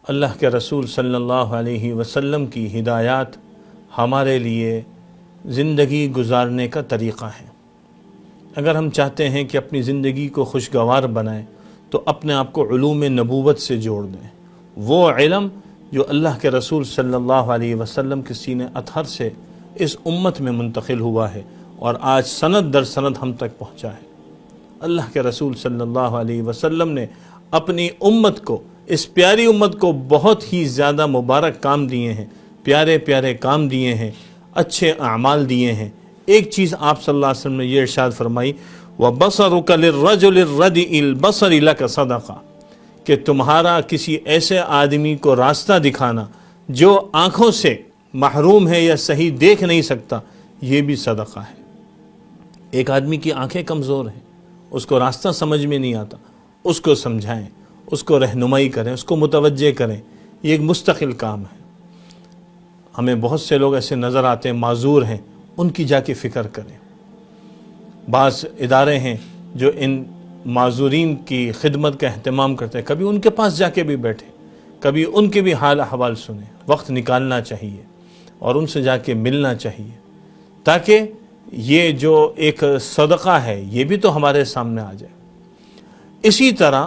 اللہ کے رسول صلی اللہ علیہ وسلم کی ہدایات ہمارے لیے زندگی گزارنے کا طریقہ ہے۔ اگر ہم چاہتے ہیں کہ اپنی زندگی کو خوشگوار بنائیں تو اپنے آپ کو علوم نبوت سے جوڑ دیں، وہ علم جو اللہ کے رسول صلی اللہ علیہ وسلم کے سینہ اطہر سے اس امت میں منتقل ہوا ہے اور آج سند در سند ہم تک پہنچا ہے۔ اللہ کے رسول صلی اللہ علیہ وسلم نے اپنی امت کو، اس پیاری امت کو بہت ہی زیادہ مبارک کام دیے ہیں، پیارے پیارے کام دیے ہیں، اچھے اعمال دیے ہیں۔ ایک چیز آپ صلی اللہ علیہ وسلم نے یہ ارشاد فرمائی، وَبَصَرُكَ لِلرَّجُلِ الرَّدِئِ الْبَصَرِ لَكَ صَدَقَةٌ، کہ تمہارا کسی ایسے آدمی کو راستہ دکھانا جو آنکھوں سے محروم ہے یا صحیح دیکھ نہیں سکتا، یہ بھی صدقہ ہے۔ ایک آدمی کی آنکھیں کمزور ہیں، اس کو راستہ سمجھ میں نہیں آتا، اس کو سمجھائیں، اس کو رہنمائی کریں، اس کو متوجہ کریں، یہ ایک مستقل کام ہے۔ ہمیں بہت سے لوگ ایسے نظر آتے ہیں معذور ہیں، ان کی جا کے فکر کریں۔ بعض ادارے ہیں جو ان معذورین کی خدمت کا اہتمام کرتے ہیں، کبھی ان کے پاس جا کے بھی بیٹھیں، کبھی ان کے بھی حال احوال سنیں، وقت نکالنا چاہیے اور ان سے جا کے ملنا چاہیے، تاکہ یہ جو ایک صدقہ ہے یہ بھی تو ہمارے سامنے آ جائے۔ اسی طرح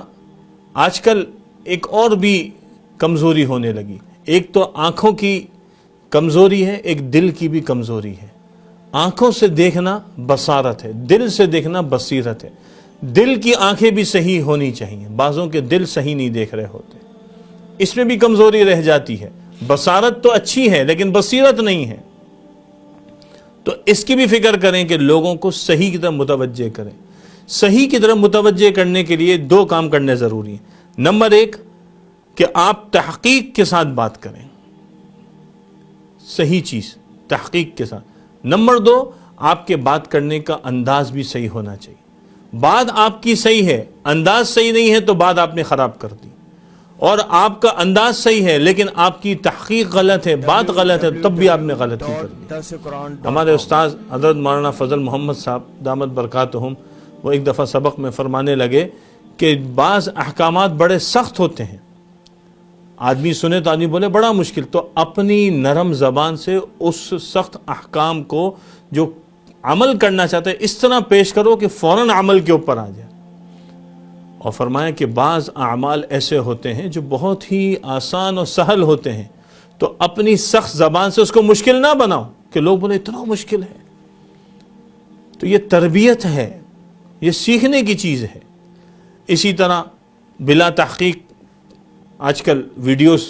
آج کل ایک اور بھی کمزوری ہونے لگی، ایک تو آنکھوں کی کمزوری ہے، ایک دل کی بھی کمزوری ہے۔ آنکھوں سے دیکھنا بصارت ہے، دل سے دیکھنا بصیرت ہے۔ دل کی آنکھیں بھی صحیح ہونی چاہیے، بعضوں کے دل صحیح نہیں دیکھ رہے ہوتے، اس میں بھی کمزوری رہ جاتی ہے۔ بصارت تو اچھی ہے لیکن بصیرت نہیں ہے، تو اس کی بھی فکر کریں کہ لوگوں کو صحیح کی طرف متوجہ کریں۔ صحیح کی طرف متوجہ کرنے کے لیے دو کام کرنے ضروری ہیں۔ نمبر ایک کہ آپ تحقیق کے ساتھ بات کریں، صحیح چیز تحقیق کے ساتھ۔ نمبر دو، آپ کے بات کرنے کا انداز بھی صحیح ہونا چاہیے۔ بات آپ کی صحیح ہے، انداز صحیح نہیں ہے تو بات آپ نے خراب کر دی، اور آپ کا انداز صحیح ہے لیکن آپ کی تحقیق غلط ہے، بات غلط ہے، تب بھی آپ نے غلطی کر دی۔ ہمارے استاذ حضرت مولانا فضل محمد صاحب دامت برکاتہم، وہ ایک دفعہ سبق میں فرمانے لگے کہ بعض احکامات بڑے سخت ہوتے ہیں، آدمی سنے تو آدمی بولے بڑا مشکل، تو اپنی نرم زبان سے اس سخت احکام کو جو عمل کرنا چاہتے ہیں اس طرح پیش کرو کہ فوراً عمل کے اوپر آ جائے۔ اور فرمایا کہ بعض اعمال ایسے ہوتے ہیں جو بہت ہی آسان اور سہل ہوتے ہیں، تو اپنی سخت زبان سے اس کو مشکل نہ بناؤ کہ لوگ بولے اتنا مشکل ہے۔ تو یہ تربیت ہے، یہ سیکھنے کی چیز ہے۔ اسی طرح بلا تحقیق آج کل ویڈیوز،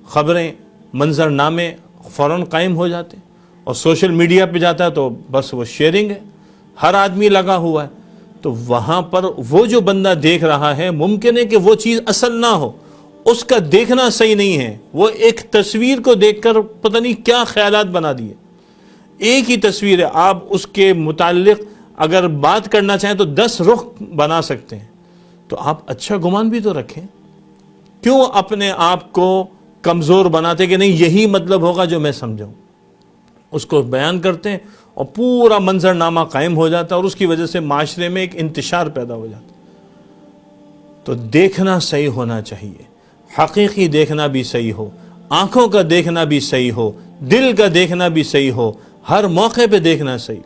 خبریں، منظر نامے فوراً قائم ہو جاتے ہیں، اور سوشل میڈیا پہ جاتا ہے تو بس وہ شیئرنگ ہے، ہر آدمی لگا ہوا ہے، تو وہاں پر وہ جو بندہ دیکھ رہا ہے ممکن ہے کہ وہ چیز اصل نہ ہو، اس کا دیکھنا صحیح نہیں ہے، وہ ایک تصویر کو دیکھ کر پتہ نہیں کیا خیالات بنا دیے۔ ایک ہی تصویر ہے، آپ اس کے متعلق اگر بات کرنا چاہیں تو 10 رخ بنا سکتے ہیں، تو آپ اچھا گمان بھی تو رکھیں۔ کیوں اپنے آپ کو کمزور بناتے کہ نہیں یہی مطلب ہوگا جو میں سمجھاؤں؟ اس کو بیان کرتے ہیں اور پورا منظر نامہ قائم ہو جاتا ہے، اور اس کی وجہ سے معاشرے میں ایک انتشار پیدا ہو جاتا ہے۔ تو دیکھنا صحیح ہونا چاہیے، حقیقی دیکھنا بھی صحیح ہو، آنکھوں کا دیکھنا بھی صحیح ہو، دل کا دیکھنا بھی صحیح ہو، ہر موقع پہ دیکھنا صحیح۔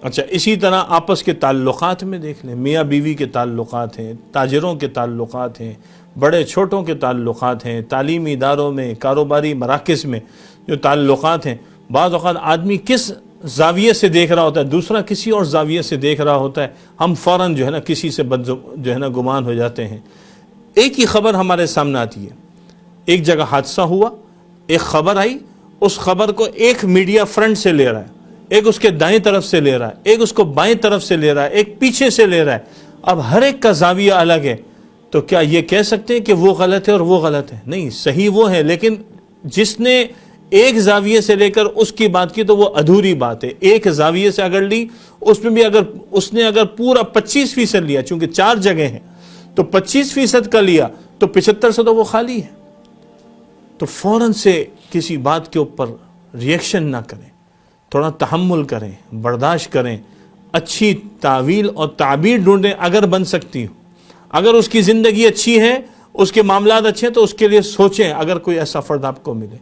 اچھا، اسی طرح آپس کے تعلقات میں دیکھ لیں، میاں بیوی کے تعلقات ہیں، تاجروں کے تعلقات ہیں، بڑے چھوٹوں کے تعلقات ہیں، تعلیمی اداروں میں، کاروباری مراکز میں جو تعلقات ہیں، بعض اوقات آدمی کس زاویے سے دیکھ رہا ہوتا ہے، دوسرا کسی اور زاویے سے دیکھ رہا ہوتا ہے، ہم فوراً جو ہے نا کسی سے گمان ہو جاتے ہیں۔ ایک ہی خبر ہمارے سامنے آتی ہے، ایک جگہ حادثہ ہوا، ایک خبر آئی، اس خبر کو ایک میڈیا فرنٹ سے لے رہا ہے، ایک اس کے دائیں طرف سے لے رہا ہے، ایک اس کو بائیں طرف سے لے رہا ہے، ایک پیچھے سے لے رہا ہے۔ اب ہر ایک کا زاویہ الگ ہے، تو کیا یہ کہہ سکتے ہیں کہ وہ غلط ہے اور وہ غلط ہے؟ نہیں، صحیح وہ ہے، لیکن جس نے ایک زاویے سے لے کر اس کی بات کی تو وہ ادھوری بات ہے۔ ایک زاویے سے اگر لی، اس میں بھی اگر اس نے پورا 25% لیا، چونکہ 4 جگہ ہیں تو 25% کا لیا تو 75 سے تو وہ خالی ہے۔ تو فوراً سے کسی بات کے اوپر ریئیکشن نہ کریں، تھوڑا تحمل کریں، برداشت کریں، اچھی تعویل اور تعبیر ڈھونڈیں اگر بن سکتی ہو۔ اگر اس کی زندگی اچھی ہے، اس کے معاملات اچھے ہیں تو اس کے لیے سوچیں اگر کوئی ایسا فرد آپ کو ملے.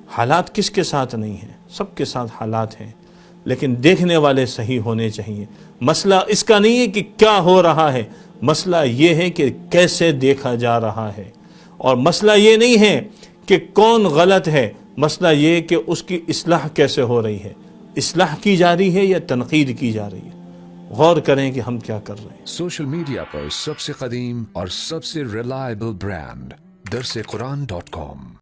حالات کس کے ساتھ نہیں ہیں؟ سب کے ساتھ حالات ہیں، لیکن دیکھنے والے صحیح ہونے چاہیے. مسئلہ اس کا نہیں ہے کہ کیا ہو رہا ہے، مسئلہ یہ ہے کہ کیسے دیکھا جا رہا ہے. اور مسئلہ یہ نہیں ہے کہ کون غلط ہے، مسئلہ یہ ہے کہ اس کی اصلاح کیسے ہو رہی ہے. اصلاح کی جا رہی ہے یا تنقید کی جا رہی ہے. غور کریں کہ ہم کیا کر رہے ہیں. سوشل میڈیا پر سب سے قدیم اور سب سے ریلائبل برانڈ درسقرآن.com